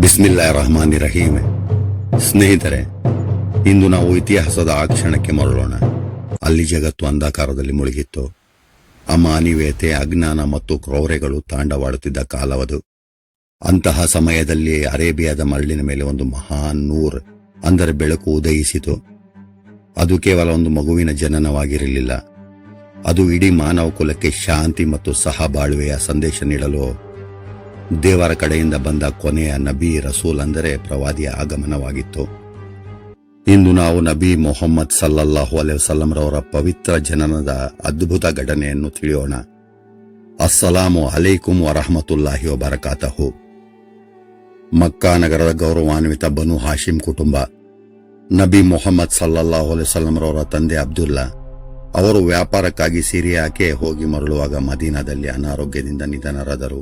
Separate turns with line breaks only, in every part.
ಬಿಸ್ಮಿಲ್ಲಾಹಿರ್ ರಹಮಾನಿರ್ ರಹೀಮ್. ಸ್ನೇಹಿತರೆ, ಇಂದು ನಾವು ಇತಿಹಾಸದ ಆ ಕ್ಷಣಕ್ಕೆ ಮರಳೋಣ. ಅಲ್ಲಿ ಜಗತ್ತು ಅಂಧಕಾರದಲ್ಲಿ ಮುಳುಗಿತ್ತು. ಅಮಾನವೀಯತೆ, ಅಜ್ಞಾನ ಮತ್ತು ಕ್ರೌರ್ಯಗಳು ತಾಂಡವಾಡುತ್ತಿದ್ದ ಕಾಲವದು. ಅಂತಹ ಸಮಯದಲ್ಲಿ ಅರೇಬಿಯಾದ ಮರಳಿನ ಮೇಲೆ ಒಂದು ಮಹಾನ್ ನೂರ್ ಅಂದರೆ ಬೆಳಕು ಉದಯಿಸಿತು. ಅದು ಕೇವಲ ಒಂದು ಮಗುವಿನ ಜನನವಾಗಿರಲಿಲ್ಲ. ಅದು ಇಡೀ ಮಾನವ ಕುಲಕ್ಕೆ ಶಾಂತಿ ಮತ್ತು ಸಹಬಾಳ್ವೆಯ ಸಂದೇಶ ನೀಡಲು ದೇವರ ಕಡೆಯಿಂದ ಬಂದ ಕೊನೆಯ ನಬಿ, ರಸೂಲ್ ಅಂದರೆ ಪ್ರವಾದಿಯ ಆಗಮನವಾಗಿತ್ತು. ಇಂದು ನಾವು ನಬಿ ಮೊಹಮ್ಮದ್ ಸಲ್ಲಲ್ಲಾಹು ಅಲೈಹಿ ವಸಲ್ಲಂ ರವರ ಪವಿತ್ರ ಜನನದ ಅದ್ಭುತ ಘಟನೆಯನ್ನು ತಿಳಿಯೋಣ. ಅಸ್ಸಲಾಮು ಅಲೈಕುಂ ವರಹಮತುಲ್ಲಾಹಿ ವಬರಕಾತಹು. ಮಕ್ಕಾ ನಗರದ ಗೌರವಾನ್ವಿತ ಬನು ಹಾಶಿಂ ಕುಟುಂಬ. ನಬಿ ಮೊಹಮ್ಮದ್ ಸಲ್ಲಲ್ಲಾಹು ಅಲೈಹಿ ವಸಲ್ಲಂ ರವರ ತಂದೆ ಅಬ್ದುಲ್ಲಾ ಅವರು ವ್ಯಾಪಾರಕ್ಕಾಗಿ ಸಿರಿಯಾಕ್ಕೆ ಹೋಗಿ ಮರಳುವಾಗ ಮದೀನಾದಲ್ಲಿ ಅನಾರೋಗ್ಯದಿಂದ ನಿಧನರಾದರು.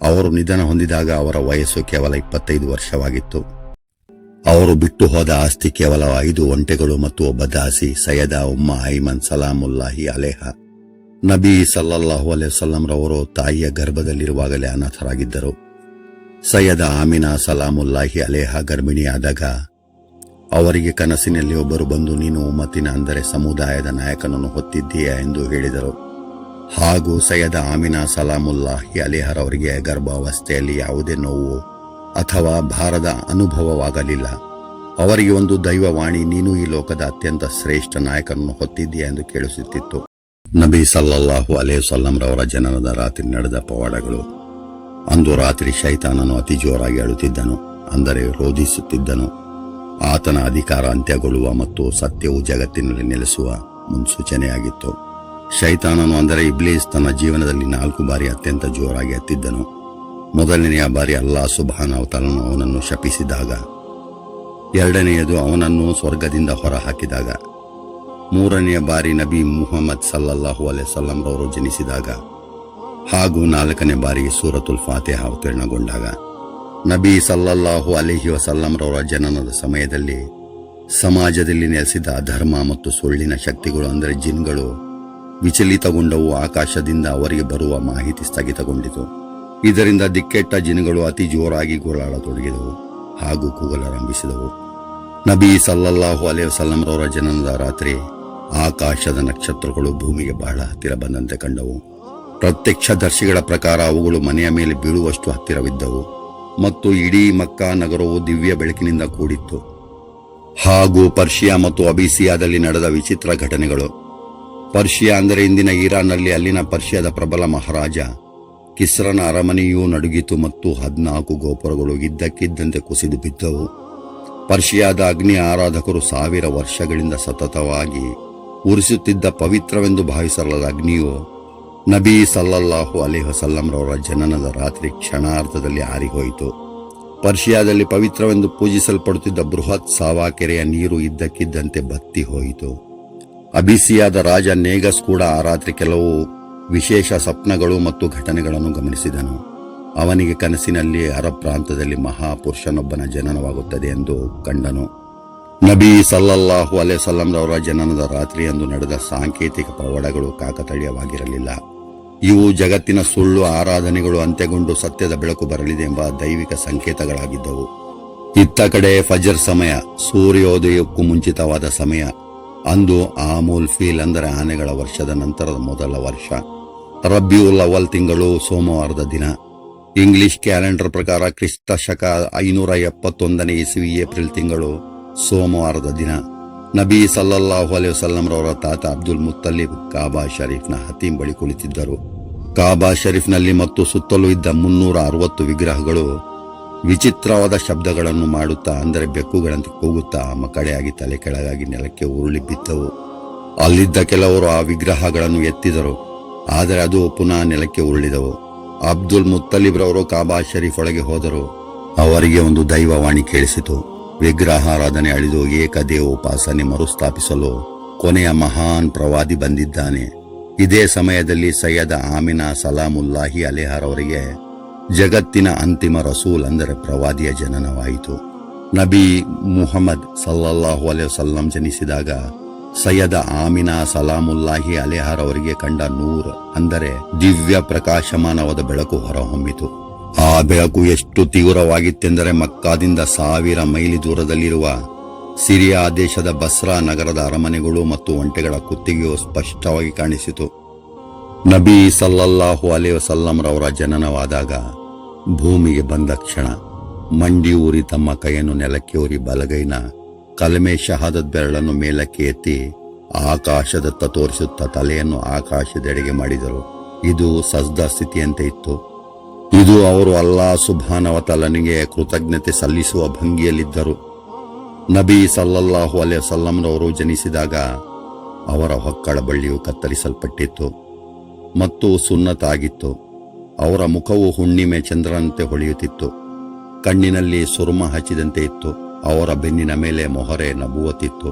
ಅವರು ನಿಧನ ಹೊಂದಿದಾಗ ಅವರ ವಯಸ್ಸು ಕೇವಲ 25 ವರ್ಷವಾಗಿತ್ತು. ಅವರು ಬಿಟ್ಟು ಹೋದ ಆಸ್ತಿ ಕೇವಲ 5 ಒಂಟೆಗಳು ಮತ್ತು ಒಬ್ಬ ದಾಸಿ, ಸೈಯದ ಉಮ್ಮ ಐಮನ್ ಸಲಾಮುಲ್ಲಾಹಿ ಅಲೇಹ. ನಬಿ ಸಲ್ಲಲ್ಲಾಹು ಅಲೈಹಿ ವಸಲ್ಲಂ ರವರು ತಾಯಿಯ ಗರ್ಭದಲ್ಲಿರುವಾಗಲೇ ಅನಾಥರಾಗಿದ್ದರು. ಸೈಯದ ಆಮಿನಾ ಸಲಾಮುಲ್ಲಾಹಿ ಅಲೇಹ ಗರ್ಭಿಣಿಯಾದಾಗ ಅವರಿಗೆ ಕನಸಿನಲ್ಲಿ ಒಬ್ಬರು ಬಂದು, ನೀನು ಉಮ್ಮತಿನ ಅಂದರೆ ಸಮುದಾಯದ ನಾಯಕನನ್ನು ಹೊತ್ತಿದ್ದೀಯಾ ಎಂದು ಹೇಳಿದರು. ಹಾಗೂ ಸೈಯದ ಆಮಿನಾ ಸಲಾಮುಲ್ಲಾಹಿ ಅಲೇಹರವರಿಗೆ ಗರ್ಭಾವಸ್ಥೆಯಲ್ಲಿ ಯಾವುದೇ ನೋವು ಅಥವಾ ಭಾರದ ಅನುಭವವಾಗಲಿಲ್ಲ. ಅವರಿಗೆ ಒಂದು ದೈವವಾಣಿ, ನೀನು ಈ ಲೋಕದ ಅತ್ಯಂತ ಶ್ರೇಷ್ಠ ನಾಯಕನನ್ನು ಹೊತ್ತಿದ್ದೀಯಾ ಎಂದು ಕೇಳಿಸುತ್ತಿತ್ತು. ನಬಿ ಸಲ್ಲಲ್ಲಾಹು ಅಲೈಹಿ ವಸಲ್ಲಂ ರವರ ಜನನದ ರಾತ್ರಿ ನಡೆದ ಪವಾಡಗಳು. ಅಂದು ರಾತ್ರಿ ಶೈತಾನನು ಅತಿ ಜೋರಾಗಿ ಅಳುತ್ತಿದ್ದನು, ಅಂದರೆ ರೋಧಿಸುತ್ತಿದ್ದನು. ಆತನ ಅಧಿಕಾರ ಅಂತ್ಯಗೊಳ್ಳುವ ಮತ್ತು ಸತ್ಯವು ಜಗತ್ತಿನಲ್ಲಿ ನೆಲೆಸುವ ಮುನ್ಸೂಚನೆಯಾಗಿತ್ತು. ಶೈತಾನನು ಅಂದರೆ ಇಬ್ಲೀಸ್ ತನ್ನ ಜೀವನದಲ್ಲಿ 4 ಬಾರಿ ಅತ್ಯಂತ ಜೋರಾಗಿ ಹತ್ತಿದ್ದನು. ಮೊದಲನೆಯ ಬಾರಿ ಅಲ್ಲಾಹ್ ಸುಬ್ಹಾನಹು ತಆಲನು ಅವನನ್ನು ಶಪಿಸಿದಾಗ, ಎರಡನೆಯದು ಅವನನ್ನು ಸ್ವರ್ಗದಿಂದ ಹೊರಹಾಕಿದಾಗ, ಮೂರನೆಯ ಬಾರಿ ನಬಿ ಮುಹಮ್ಮದ್ ಸಲ್ಲಲ್ಲಾಹು ಅಲೈಹಿ ವಸಲ್ಲಂ ರವರು ಜನಿಸಿದಾಗ, ಹಾಗೂ 4ನೇ ಬಾರಿ ಸೂರತುಲ್ ಫಾತಿಹಾ ಅವತೀರ್ಣಗೊಂಡಾಗ. ನಬಿ ಸಲ್ಲಲ್ಲಾಹು ಅಲೈಹಿ ವಸಲ್ಲಂ ರವರ ಜನನದ ಸಮಯದಲ್ಲಿ ಸಮಾಜದಲ್ಲಿ ನೆಲೆಸಿದ ಅಧರ್ಮ ಮತ್ತು ಸುಳ್ಳಿನ ಶಕ್ತಿಗಳು ಅಂದರೆ ಜಿನ್ಗಳು ವಿಚಲಿತಗೊಂಡವು. ಆಕಾಶದಿಂದ ಅವರಿಗೆ ಬರುವ ಮಾಹಿತಿ ಸ್ಥಗಿತಗೊಂಡಿತು. ಇದರಿಂದ ದಿಕ್ಕೆಟ್ಟ ಜಿನ್ಗಳು ಅತಿ ಜೋರಾಗಿ ಗೋಳಾಡತೊಡಗಿದವು ಹಾಗೂ ಕೂಗಲಾರಂಭಿಸಿದವು. ನಬಿ ಸಲ್ಲಲ್ಲಾಹು ಅಲೈಹಿ ವಸಲ್ಲಂ ರವರ ಜನನದ ರಾತ್ರಿ ಆಕಾಶದ ನಕ್ಷತ್ರಗಳು ಭೂಮಿಗೆ ಬಹಳ ಹತ್ತಿರ ಬಂದಂತೆ ಕಂಡವು. ಪ್ರತ್ಯಕ್ಷದರ್ಶಿಗಳ ಪ್ರಕಾರ ಅವುಗಳು ಮನೆಯ ಮೇಲೆ ಬೀಳುವಷ್ಟು ಹತ್ತಿರವಿದ್ದವು ಮತ್ತು ಇಡೀ ಮಕ್ಕಾ ನಗರವು ದಿವ್ಯ ಬೆಳಕಿನಿಂದ ಕೂಡಿತ್ತು. ಹಾಗೂ ಪರ್ಷಿಯಾ ಮತ್ತು ಅಬಿಸಿಯಾದಲ್ಲಿ ನಡೆದ ವಿಚಿತ್ರ ಘಟನೆಗಳು. ಪರ್ಷಿಯಾ ಅಂದರೆ ಇಂದಿನ ಇರಾನ್ನಲ್ಲಿ ಅಲ್ಲಿನ ಪರ್ಷಿಯಾದ ಪ್ರಬಲ ಮಹಾರಾಜ ಕಿಸ್ರನ ಅರಮನೆಯೂ ನಡುಗಿತು ಮತ್ತು 14 ಗೋಪುರಗಳು ಇದ್ದಕ್ಕಿದ್ದಂತೆ ಕುಸಿದು ಬಿದ್ದವು. ಪರ್ಷಿಯಾದ ಅಗ್ನಿ ಆರಾಧಕರು 1000 ವರ್ಷಗಳಿಂದ ಸತತವಾಗಿ ಉರಿಸುತ್ತಿದ್ದ ಪವಿತ್ರವೆಂದು ಭಾವಿಸಲಾದ ಅಗ್ನಿಯು ನಬಿ ಸಲ್ಲಲ್ಲಾಹು ಅಲೈಹಿ ವಸಲ್ಲಂ ರವರ ಜನನದ ರಾತ್ರಿ ಕ್ಷಣಾರ್ಧದಲ್ಲಿ ಆರಿಹೋಯಿತು. ಪರ್ಷಿಯಾದಲ್ಲಿ ಪವಿತ್ರವೆಂದು ಪೂಜಿಸಲ್ಪಡುತ್ತಿದ್ದ ಬೃಹತ್ ಸಾವಾ ಕೆರೆಯ ನೀರು ಇದ್ದಕ್ಕಿದ್ದಂತೆ ಬತ್ತಿ ಹೋಯಿತು. ಅಬಿಸಿಯಾದ ರಾಜ ನೇಗಸ್ ಕೂಡ ಆ ರಾತ್ರಿ ಕೆಲವು ವಿಶೇಷ ಸ್ವಪ್ನಗಳು ಮತ್ತು ಘಟನೆಗಳನ್ನು ಗಮನಿಸಿದನು. ಅವನಿಗೆ ಕನಸಿನಲ್ಲಿ ಅರಬ್ ಪ್ರಾಂತದಲ್ಲಿ ಮಹಾಪುರುಷನೊಬ್ಬನ ಜನನವಾಗುತ್ತದೆ ಎಂದು ಕಂಡನು. ನಬಿ ಸಲ್ಲಲ್ಲಾಹು ಅಲೈಹಿ ವಸಲ್ಲಂ ರವರ ಜನನದ ರಾತ್ರಿಯಂದು ನಡೆದ ಸಾಂಕೇತಿಕ ಪವಾಡಗಳು ಕಾಕತಾಳೀಯವಾಗಿರಲಿಲ್ಲ. ಇವು ಜಗತ್ತಿನ ಸುಳ್ಳು ಆರಾಧನೆಗಳು ಅಂತ್ಯಗೊಂಡು ಸತ್ಯದ ಬೆಳಕು ಬರಲಿದೆ ಎಂಬ ದೈವಿಕ ಸಂಕೇತಗಳಾಗಿದ್ದವು. ಇತ್ತ ಕಡೆ ಫಜರ್ ಸಮಯ, ಸೂರ್ಯೋದಯಕ್ಕೂ ಮುಂಚಿತವಾದ ಸಮಯ. ಅಂದು ಆಮೂಲ್ ಫೀಲ್ ಅಂದರೆ ಆನೆಗಳ ವರ್ಷದ ನಂತರದ ಮೊದಲ ವರ್ಷ. ರಬಿಯುಲ್ ಅವಲ್ ತಿಂಗಳು ಸೋಮವಾರದ ದಿನ. ಇಂಗ್ಲಿಷ್ ಕ್ಯಾಲೆಂಡರ್ ಪ್ರಕಾರ ಕ್ರಿಸ್ತ ಶಕ 571ನೇ ಇಸವಿ ಏಪ್ರಿಲ್ ತಿಂಗಳು ಸೋಮವಾರದ ದಿನ. ನಬಿ ಸಲ್ಲಲ್ಲಾಹು ಅಲೈಹಿ ವಸಲ್ಲಂ ರವರ ತಾತ ಅಬ್ದುಲ್ ಮುತ್ತಲಿಬ್ ಕಾಬಾ ಶರೀಫ್ನ ಹತೀಮ್ ಬಳಿ ಕುಳಿತಿದ್ದರು. ಕಾಬಾ ಶರೀಫ್ನಲ್ಲಿ ಮತ್ತು ಸುತ್ತಲೂ ಇದ್ದ 360 ವಿಗ್ರಹಗಳು ವಿಚಿತ್ರವಾದ ಶಬ್ದಗಳನ್ನು ಮಾಡುತ್ತಾ, ಅಂದರೆ ಬೆಕ್ಕುಗಳಂತೆ ಕೂಗುತ್ತಾ ಮಕಡೆಯಾಗಿ ತಲೆ ಕೆಳಗಾಗಿ ನೆಲಕ್ಕೆ ಉರುಳಿ ಬಿದ್ದವು. ಅಲ್ಲಿದ್ದ ಕೆಲವರು ಆ ವಿಗ್ರಹಗಳನ್ನು ಎತ್ತಿದರು, ಆದರೆ ಅದು ಪುನಃ ನೆಲಕ್ಕೆ ಉರುಳಿದವು. ಅಬ್ದುಲ್ ಮುತ್ತಲಿಬ್ ರವರು ಕಾಬಾ ಶರೀಫ್ ಒಳಗೆ ಹೋದರು. ಅವರಿಗೆ ಒಂದು ದೈವವಾಣಿ ಕೇಳಿಸಿತು. ವಿಗ್ರಹಾರಾಧನೆ ಅಳಿದು ಏಕದೇವೋಪಾಸನೆ ಮರುಸ್ಥಾಪಿಸಲು ಕೊನೆಯ ಮಹಾನ್ ಪ್ರವಾದಿ ಬಂದಿದ್ದಾನೆ. ಇದೇ ಸಮಯದಲ್ಲಿ ಸೈಯದ ಆಮಿನಾ ಸಲಾಮುಲ್ಲಾಹಿ ಅಲೇಹರವರಿಗೆ ಜಗತ್ತಿನ ಅಂತಿಮ ರಸೂಲ್ ಅಂದರೆ ಪ್ರವಾದಿಯ ಜನನವಾಯಿತು. ನಬಿ ಮುಹಮ್ಮದ್ ಸಲ್ಲಲ್ಲಾಹು ಅಲೈಹಿ ವಸಲ್ಲಂ ಜನಿಸಿದಾಗ ಸೈಯದ ಆಮಿನಾ ಸಲಾಮುಲ್ಲಾಹಿ ಅಲೇಹರವರಿಗೆ ಕಂಡ ನೂರ್ ಅಂದರೆ ದಿವ್ಯ ಪ್ರಕಾಶಮಾನವಾದ ಬೆಳಕು ಹೊರಹೊಮ್ಮಿತು. ಆ ಬೆಳಕು ಎಷ್ಟು ತೀವ್ರವಾಗಿತ್ತೆಂದರೆ ಮಕ್ಕಾದಿಂದ 1000 ಮೈಲಿ ದೂರದಲ್ಲಿರುವ ಸಿರಿಯಾ ದೇಶದ ಬಸ್ರಾ ನಗರದ ಅರಮನೆಗಳು ಮತ್ತು ಒಂಟೆಗಳ ಕುತ್ತಿಗೆಯು ಸ್ಪಷ್ಟವಾಗಿ ಕಾಣಿಸಿತು. ನಬಿ ಸಲ್ಲಲ್ಲಾಹು ಅಲೈಹಿ ವಸಲ್ಲಂ ರವರ ಜನನವಾದಾಗ ಭೂಮಿಗೆ ಬಂದ ಕ್ಷಣ ಮಂಡಿ ಊರಿ ತಮ್ಮ ಕೈಯನ್ನು ನೆಲಕ್ಕೆ ಊರಿ ಬಲಗೈನ ಕಲಮೆ ಶಹಾದತ್ ಬೆರಳನ್ನು ಮೇಲಕ್ಕೆ ಎತ್ತಿ ಆಕಾಶದತ್ತ ತೋರಿಸುತ್ತಾ ತಲೆಯನ್ನು ಆಕಾಶದೆಡೆಗೆ ಮಾಡಿದರು. ಇದು ಸಜ್ದಾ ಸ್ಥಿತಿಯಂತೆ ಇತ್ತು. ಇದು ಅವರು ಅಲ್ಲಾಹ್ ಸುಬ್ಹಾನಹು ವ ತಆಲನಿಗೆ ಕೃತಜ್ಞತೆ ಸಲ್ಲಿಸುವ ಭಂಗಿಯಲ್ಲಿದ್ದರು. ನಬಿ ಸಲ್ಲಲ್ಲಾಹು ಅಲೈಹಿ ವಸಲ್ಲಂ ರವರು ಜನಿಸಿದಾಗ ಅವರ ಹೊಕ್ಕಳ ಬಳ್ಳಿಯು ಕತ್ತರಿಸಲ್ಪಟ್ಟಿತ್ತು ಮತ್ತು ಸುನ್ನತ್ ಆಗಿತ್ತು. ಅವರ ಮುಖವು ಹುಣ್ಣಿಮೆ ಚಂದ್ರನಂತೆ ಹೊಳೆಯುತ್ತಿತ್ತು. ಕಣ್ಣಿನಲ್ಲಿ ಸುರ್ಮ ಹಚ್ಚಿದಂತೆ ಇತ್ತು. ಅವರ ಬೆನ್ನಿನ ಮೇಲೆ ಮೊಹರೆ ನಬುವತ್ತಿತ್ತು.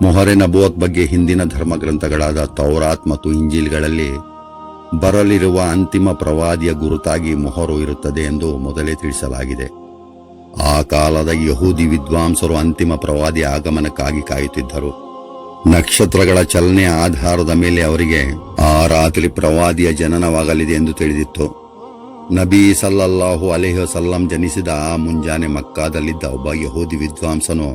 ಮೊಹರೆ ನಬುವತ್ ಬಗ್ಗೆ ಹಿಂದಿನ ಧರ್ಮಗ್ರಂಥಗಳಾದ ತೌರಾತ್ ಮತ್ತು ಇಂಜೀಲ್ಗಳಲ್ಲಿ ಬರಲಿರುವ ಅಂತಿಮ ಪ್ರವಾದಿಯ ಗುರುತಾಗಿ ಮೊಹರು ಇರುತ್ತದೆ ಎಂದು ಮೊದಲೇ ತಿಳಿಸಲಾಗಿದೆ. ಆ ಕಾಲದ ಯಹೂದಿ ವಿದ್ವಾಂಸರು ಅಂತಿಮ ಪ್ರವಾದಿಯ ಆಗಮನಕ್ಕಾಗಿ ಕಾಯುತ್ತಿದ್ದರು. ನಕ್ಷತ್ರಗಳ ಚಲನೆಯ ಆಧಾರದ ಮೇಲೆ ಅವರಿಗೆ ಆ ರಾತ್ರಿ ಪ್ರವಾದಿಯ ಜನನವಾಗಲಿದೆ ಎಂದು ತಿಳಿದಿತ್ತು. ನಬಿ ಸಲ್ಲಲ್ಲಾಹು ಅಲೈಹಿ ವಸಲ್ಲಂ ಜನಿಸಿದ ಆ ಮುಂಜಾನೆ ಮಕ್ಕಾದಲ್ಲಿದ್ದ ಒಬ್ಬ ಯಹೂದಿ ವಿದ್ವಾಂಸನು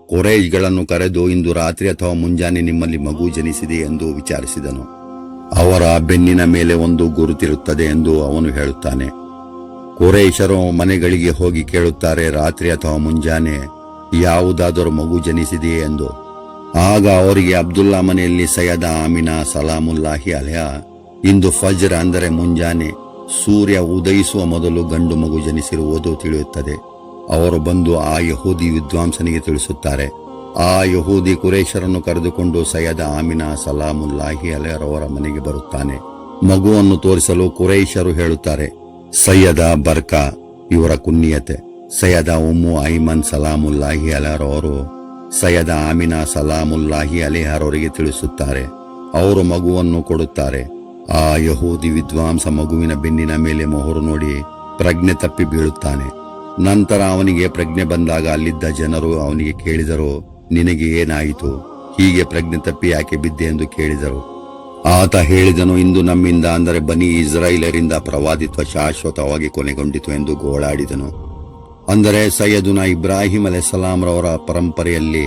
ಕುರೈಶ್ಗಳನ್ನು ಕರೆದು, ಇಂದು ರಾತ್ರಿ ಅಥವಾ ಮುಂಜಾನೆ ನಿಮ್ಮಲ್ಲಿ ಮಗು ಜನಿಸಿದೆ ಎಂದು ವಿಚಾರಿಸಿದನು. ಅವರ ಬೆನ್ನಿನ ಮೇಲೆ ಒಂದು ಗುರುತಿರುತ್ತದೆ ಎಂದು ಅವನು ಹೇಳುತ್ತಾನೆ. ಕುರೈಶರು ಮನೆಗಳಿಗೆ ಹೋಗಿ ಕೇಳುತ್ತಾರೆ, ರಾತ್ರಿ ಅಥವಾ ಮುಂಜಾನೆ ಯಾವುದಾದರೂ ಮಗು ಜನಿಸಿದೆಯೇ ಎಂದು. ಆಗ ಅವರಿಗೆ ಅಬ್ದುಲ್ಲಾ ಮನೆಯಲ್ಲಿ ಸೈಯದ ಆಮಿನಾ ಸಲಾಮುಲ್ಲಾಹಿ ಅಲೈಹಾ ಇಂದು ಫಜ್ರ್ ಅಂದರೆ ಮುಂಜಾನೆ ಸೂರ್ಯ ಉದಯಿಸುವ ಮೊದಲು ಗಂಡು ಮಗು ಜನಿಸಿರುವುದು ತಿಳಿಯುತ್ತದೆ. ಅವರು ಬಂದು ಆ ಯಹೂದಿ ವಿದ್ವಾಂಸನಿಗೆ ತಿಳಿಸುತ್ತಾರೆ. ಆ ಯಹೂದಿ ಕುರೈಶರನ್ನು ಕರೆದುಕೊಂಡು ಸೈಯದ ಆಮಿನಾ ಸಲಾಮುಲ್ಲಾಹಿ ಅಲೈಹರವರ ಮನೆಗೆ ಬರುತ್ತಾನೆ. ಮಗುವನ್ನು ತೋರಿಸಲು ಕುರೈಶರು ಹೇಳುತ್ತಾರೆ, ಸೈಯದ ಬರ್ಕಾ ಇವರ ಕುನ್ನಿಯತೆ. ಸೈಯದ ಉಮ್ಮು ಐಮನ್ ಸಲಾಮುಲ್ಲಾಹಿ ಅಲೈಹರವರು ಸೈಯದ ಆಮಿನಾ ಸಲಾಮುಲ್ಲಾಹಿ ಅಲೈಹರವರಿಗೆ ತಿಳಿಸುತ್ತಾರೆ. ಅವರು ಮಗುವನ್ನು ಕೊಡುತ್ತಾರೆ. ಆ ಯಹೂದಿ ವಿದ್ವಾಂಸ ಮಗುವಿನ ಬೆನ್ನಿನ ಮೇಲೆ ಮೊಹರು ನೋಡಿ ಪ್ರಜ್ಞೆ ತಪ್ಪಿ ಬೀಳುತ್ತಾನೆ. ನಂತರ ಅವನಿಗೆ ಪ್ರಜ್ಞೆ ಬಂದಾಗ ಅಲ್ಲಿದ್ದ ಜನರು ಅವನಿಗೆ ಕೇಳಿದರು, ನಿನಗೆ ಏನಾಯಿತು? ಹೀಗೆ ಪ್ರಜ್ಞೆ ತಪ್ಪಿ ಯಾಕೆ ಬಿದ್ದೆ ಎಂದು ಕೇಳಿದರು. ಆತ ಹೇಳಿದನು, ಇಂದು ನಮ್ಮಿಂದ ಅಂದರೆ ಬನಿ ಇಸ್ರಾಯೇಲರಿಂದ ಪ್ರವಾದಿತ್ವ ಶಾಶ್ವತವಾಗಿ ಕೊನೆಗೊಂಡಿತು ಎಂದು ಗೋಳಾಡಿದನು. ಅಂದರೆ ಸೈಯದುನಾ ಇಬ್ರಾಹಿಂ ಅಲೈಹಿಸ್ಸಲಾಂ ರವರ ಪರಂಪರೆಯಲ್ಲಿ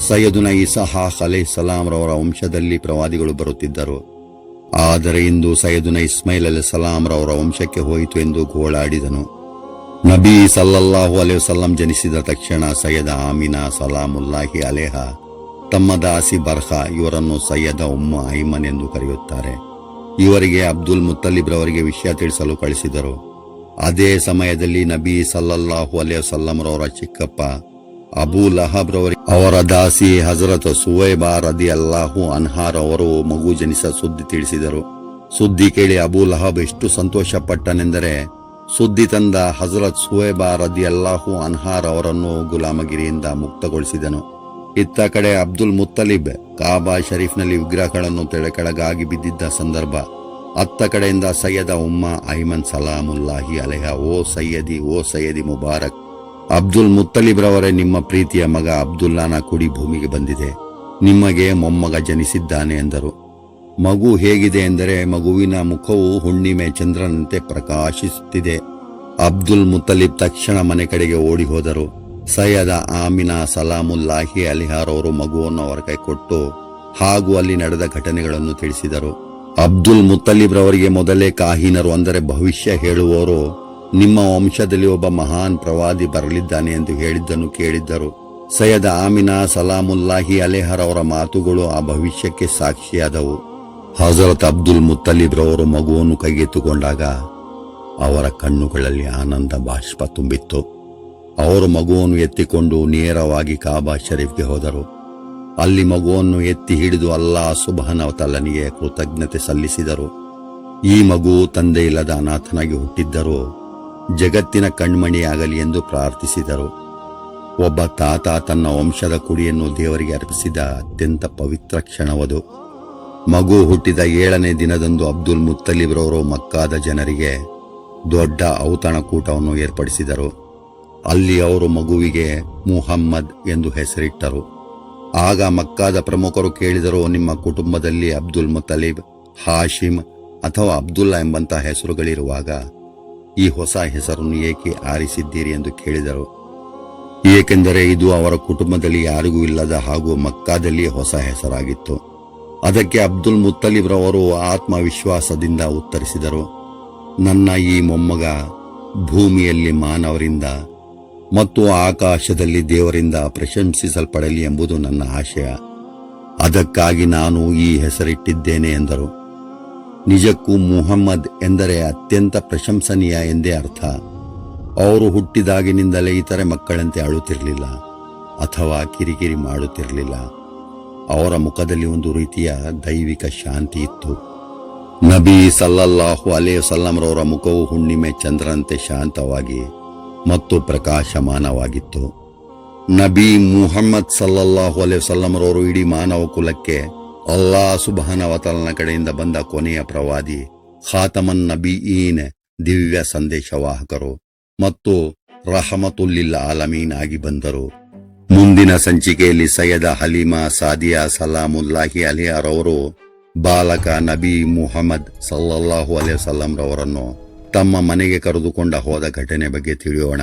ಸೈಯದುನಾ ಇಸಹಾಕ್ ಅಲೈಹಿಸ್ಸಲಾಂ ರವರ ವಂಶದಲ್ಲಿ ಪ್ರವಾದಿಗಳು ಬರುತ್ತಿದ್ದರು. ಆದರೆ ಇಂದು ಸೈಯದುನಾ ಇಸ್ಮಾಯಿಲ್ ಅಲೈಹಿಸ್ಸಲಾಂ ರವರ ವಂಶಕ್ಕೆ ಹೋಯಿತು ಎಂದು ಗೋಳಾಡಿದನು. ನಬಿ ಸಲ್ಲಲ್ಲಾಹು ಅಲೈಹಿ ವಸಲ್ಲಂ ಜನಿಸಿದ ತಕ್ಷಣ ಸೈಯದ ಆಮಿನಾ ಸಲಾಮುಲ್ಲಾಹಿ ಅಲೈಹಾ ತಮ್ಮ ದಾಸಿ ಬರ್ಖಾ ಇವರನ್ನು ಸೈಯದ ಉಮ್ಮ ಐಮನ್ ಎಂದು ಕರೆಯುತ್ತಾರೆ. ಇವರಿಗೆ ಅಬ್ದುಲ್ ಮುತ್ತಲಿಬ್ ರವರಿಗೆ ವಿಷಯ ತಿಳಿಸಲು ಕಳಿಸಿದರು. ಅದೇ ಸಮಯದಲ್ಲಿ ನಬಿ ಸಲ್ಲಲ್ಲಾಹು ಅಲೈಹಿ ವಸಲ್ಲಂ ರವರ ಚಿಕ್ಕಪ್ಪ ಅಬೂ ಲಹಬ್ ರವರಿಗೆ ಅವರ ದಾಸಿ ಹಜರತ್ ಸುವೈಬಾ ರದಿಯಲ್ಲಾಹು ಅನ್ಹಾರ್ ಅವರು ಮಗು ಜನಿಸ ಸುದ್ದಿ ತಿಳಿಸಿದರು. ಸುದ್ದಿ ಕೇಳಿ ಅಬೂ ಲಹಬ್ ಎಷ್ಟು ಸಂತೋಷಪಟ್ಟನೆಂದರೆ ಸುದ್ದಿ ತಂದ ಹಜರತ್ ಸುವೈಬಾ ರದಿಯಲ್ಲಾಹು ಅನ್ಹಾರ್ ಅವರನ್ನು ಗುಲಾಮಗಿರಿಯಿಂದ ಮುಕ್ತಗೊಳಿಸಿದನು. ಇತ್ತ ಕಡೆ ಅಬ್ದುಲ್ ಮುತ್ತಲಿಬ್ ಕಾಬಾ ಶರೀಫ್ನಲ್ಲಿ ವಿಗ್ರಹಗಳನ್ನು ತೆಳಕೆಳಗಾಗಿ ಬಿದ್ದಿದ್ದ ಸಂದರ್ಭ. ಅತ್ತ ಕಡೆಯಿಂದ ಸೈಯದ ಉಮ್ಮ ಐಮನ್ ಸಲಾಮುಲ್ಲಾಹಿ ಅಲೈಹಾ, ಓ ಸೈಯದಿ ಮುಬಾರಕ್, ಅಬ್ದುಲ್ ಮುತ್ತಲಿಬ್ ರವರೇ, ನಿಮ್ಮ ಪ್ರೀತಿಯ ಮಗ ಅಬ್ದುಲ್ಲಾನ ಕುಡಿ ಭೂಮಿಗೆ ಬಂದಿದೆ, ನಿಮಗೆ ಮೊಮ್ಮಗ ಜನಿಸಿದ್ದಾನೆ ಎಂದರು. ಮಗು ಹೇಗಿದೆ ಎಂದರೆ ಮಗುವಿನ ಮುಖವು ಹುಣ್ಣಿಮೆ ಚಂದ್ರನಂತೆ ಪ್ರಕಾಶಿಸುತ್ತಿದೆ. ಅಬ್ದುಲ್ ಮುತ್ತಲಿಬ್ ತಕ್ಷಣ ಮನೆ ಕಡೆಗೆ ಓಡಿ ಹೋದರು. ಸೈಯದ ಆಮಿನಾ ಸಲಾಮುಲ್ಲಾಹಿ ಅಲಿಹಾರವರು ಮಗುವನ್ನು ಅವರ ಕೈ ಕೊಟ್ಟು ಹಾಗೂ ಅಲ್ಲಿ ನಡೆದ ಘಟನೆಗಳನ್ನು ತಿಳಿಸಿದರು. ಅಬ್ದುಲ್ ಮುತ್ತಲಿಬ್ ರವರಿಗೆ ಮೊದಲೇ ಕಾಹಿನರು ಅಂದರೆ ಭವಿಷ್ಯ ಹೇಳುವವರು ನಿಮ್ಮ ವಂಶದಲ್ಲಿ ಒಬ್ಬ ಮಹಾನ್ ಪ್ರವಾದಿ ಬರಲಿದ್ದಾನೆ ಎಂದು ಹೇಳಿದ್ದನ್ನು ಕೇಳಿದ್ದರು. ಸೈಯದ ಆಮಿನಾ ಸಲಾಮುಲ್ಲಾಹಿ ಅಲೈಹರವರ ಮಾತುಗಳು ಆ ಭವಿಷ್ಯಕ್ಕೆ ಸಾಕ್ಷಿಯಾದವು. ಹಜರತ್ ಅಬ್ದುಲ್ ಮುತ್ತಲಿಬ್ ರವರು ಮಗುವನ್ನು ಕೈಗೆತ್ತಿಕೊಂಡಾಗ ಅವರ ಕಣ್ಣುಗಳಲ್ಲಿ ಆನಂದ ಬಾಷ್ಪ ತುಂಬಿತ್ತು. ಅವರು ಮಗುವನ್ನು ಎತ್ತಿಕೊಂಡು ನೇರವಾಗಿ ಕಾಬಾ ಶರೀಫ್ಗೆ ಹೋದರು. ಅಲ್ಲಿ ಮಗುವನ್ನು ಎತ್ತಿ ಹಿಡಿದು ಅಲ್ಲಾಹ್ ಸುಬ್ಹಾನಹು ವ ತಆಲನಿಗೆ ಕೃತಜ್ಞತೆ ಸಲ್ಲಿಸಿದರು. ಈ ಮಗು ತಂದೆ ಇಲ್ಲದ ಅನಾಥನಾಗಿ ಹುಟ್ಟಿದ್ದರೂ ಜಗತ್ತಿನ ಕಣ್ಮಣಿಯಾಗಲಿ ಎಂದು ಪ್ರಾರ್ಥಿಸಿದರು. ಒಬ್ಬ ತಾತ ತನ್ನ ವಂಶದ ಕುಡಿಯನ್ನು ದೇವರಿಗೆ ಅರ್ಪಿಸಿದ ಅತ್ಯಂತ ಪವಿತ್ರ ಕ್ಷಣವದು. ಮಗು ಹುಟ್ಟಿದ 7ನೇ ದಿನದಂದು ಅಬ್ದುಲ್ ಮುತ್ತಲಿಬ್ ರವರು ಮಕ್ಕಾದ ಜನರಿಗೆ ದೊಡ್ಡ ಔತಣಕೂಟವನ್ನು ಏರ್ಪಡಿಸಿದರು. ಅಲ್ಲಿ ಅವರು ಮಗುವಿಗೆ ಮುಹಮ್ಮದ್ ಎಂದು ಹೆಸರಿಟ್ಟರು. ಆಗ ಮಕ್ಕಾದ ಪ್ರಮುಖರು ಕೇಳಿದರು, ನಿಮ್ಮ ಕುಟುಂಬದಲ್ಲಿ ಅಬ್ದುಲ್ ಮುತ್ತಲಿಬ್, ಹಾಶಿಮ್ ಅಥವಾ ಅಬ್ದುಲ್ಲಾ ಎಂಬಂತಹ ಹೆಸರುಗಳಿರುವಾಗ ಈ ಹೊಸ ಹೆಸರನ್ನು ಏಕೆ ಆರಿಸಿದ್ದೀರಿ ಎಂದು ಕೇಳಿದರು. ಏಕೆಂದರೆ ಇದು ಅವರ ಕುಟುಂಬದಲ್ಲಿ ಯಾರಿಗೂ ಇಲ್ಲದ ಹಾಗೂ ಮಕ್ಕಾದಲ್ಲಿಯೇ ಹೊಸ ಹೆಸರಾಗಿತ್ತು. ಅದಕ್ಕೆ ಅಬ್ದುಲ್ ಮುತ್ತಲಿಬ್ರವರು ಆತ್ಮವಿಶ್ವಾಸದಿಂದ ಉತ್ತರಿಸಿದರು, ನನ್ನ ಈ ಮೊಮ್ಮಗ ಭೂಮಿಯಲ್ಲಿ ಮಾನವರಿಂದ ಮತ್ತು ಆಕಾಶದಲ್ಲಿ ದೇವರಿಂದ ಪ್ರಶಂಸಿಸಲ್ಪಡಲಿ ಎಂಬುದು ನನ್ನ ಆಶಯ. ಅದಕ್ಕಾಗಿ ನಾನು ಈ ಹೆಸರಿಟ್ಟಿದ್ದೇನೆ ಎಂದರು. ನಿಜಕ್ಕೂ ಮುಹಮ್ಮದ್ ಎಂದರೆ ಅತ್ಯಂತ ಪ್ರಶಂಸನೀಯ ಎಂದೇ ಅರ್ಥ. ಅವರು ಹುಟ್ಟಿದಾಗಿನಿಂದಲೇ ಇತರೆ ಮಕ್ಕಳಂತೆ ಅಳುತ್ತಿರಲಿಲ್ಲ ಅಥವಾ ಕಿರಿಕಿರಿ ಮಾಡುತ್ತಿರಲಿಲ್ಲ. ಅವರ ಮುಖದಲ್ಲಿ ಒಂದು ರೀತಿಯ ದೈವಿಕ ಶಾಂತಿ ಇತ್ತು. ನಬಿ ಸಲ್ಲಲ್ಲಾಹು ಅಲೈಹಿ ವಸಲ್ಲಂರವರ ಮುಖವು ಹುಣ್ಣಿಮೆ ಚಂದ್ರನಂತೆ ಶಾಂತವಾಗಿ ಮತ್ತು ಪ್ರಕಾಶಮಾನವಾಗಿತ್ತು. ನಬಿ ಮುಹಮ್ಮದ್ ಸಲ್ಲಲ್ಲಾಹು ಅಲೈಹಿ ವಸಲ್ಲಂರವರು ಇಡೀ ಮಾನವ ಕುಲಕ್ಕೆ ಅಲ್ಲಾಹ್ ಸುಬ್ಹಾನಹು ವ ತಆಲನ ಕಡೆಯಿಂದ ಬಂದ ಕೊನೆಯ ಪ್ರವಾದಿ, ಖಾತಮನ್ ನಬಿಯೀನ್, ದಿವ್ಯ ಸಂದೇಶವಾಹಕರು ಮತ್ತು ರಹಮತುಲ್ಲಿಲ್ ಆಲಮೀನ್ ಆಗಿ ಬಂದರು. ಮುಂದಿನ ಸಂಚಿಕೆಯಲ್ಲಿ ಸೈಯದ ಹಲೀಮಾ ಸಾದಿಯಾ ಸಲಾಮುಲ್ಲಾಹಿ ಅಲಿಯಾರವರು ಬಾಲಕ ನಬಿ ಮುಹಮ್ಮದ್ ಸಲ್ಲಲ್ಲಾಹು ಅಲೈಹಿ ವಸಲ್ಲಂರವರನ್ನು ತಮ್ಮ ಮನೆಗೆ ಕರೆದುಕೊಂಡ ಹೋದ ಘಟನೆ ಬಗ್ಗೆ ತಿಳಿಯೋಣ.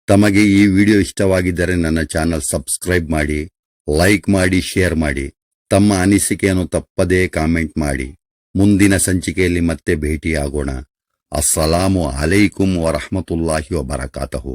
ತಮಗೆ ಈ ವಿಡಿಯೋ ಇಷ್ಟವಾಗಿದ್ದರೆ ನನ್ನ ಚಾನಲ್ ಸಬ್ಸ್ಕ್ರೈಬ್ ಮಾಡಿ, ಲೈಕ್ ಮಾಡಿ, ಶೇರ್ ಮಾಡಿ. ತಮ್ಮ ಅನಿಸಿಕೆಯನ್ನು ತಪ್ಪದೇ ಕಾಮೆಂಟ್ ಮಾಡಿ. ಮುಂದಿನ ಸಂಚಿಕೆಯಲ್ಲಿ ಮತ್ತೆ ಭೇಟಿಯಾಗೋಣ. ಅಸ್ಸಲಾಮು ಅಲೈಕುಂ ವರಹಮತುಲ್ಲಾಹಿ ವಬರಕಾತಹು.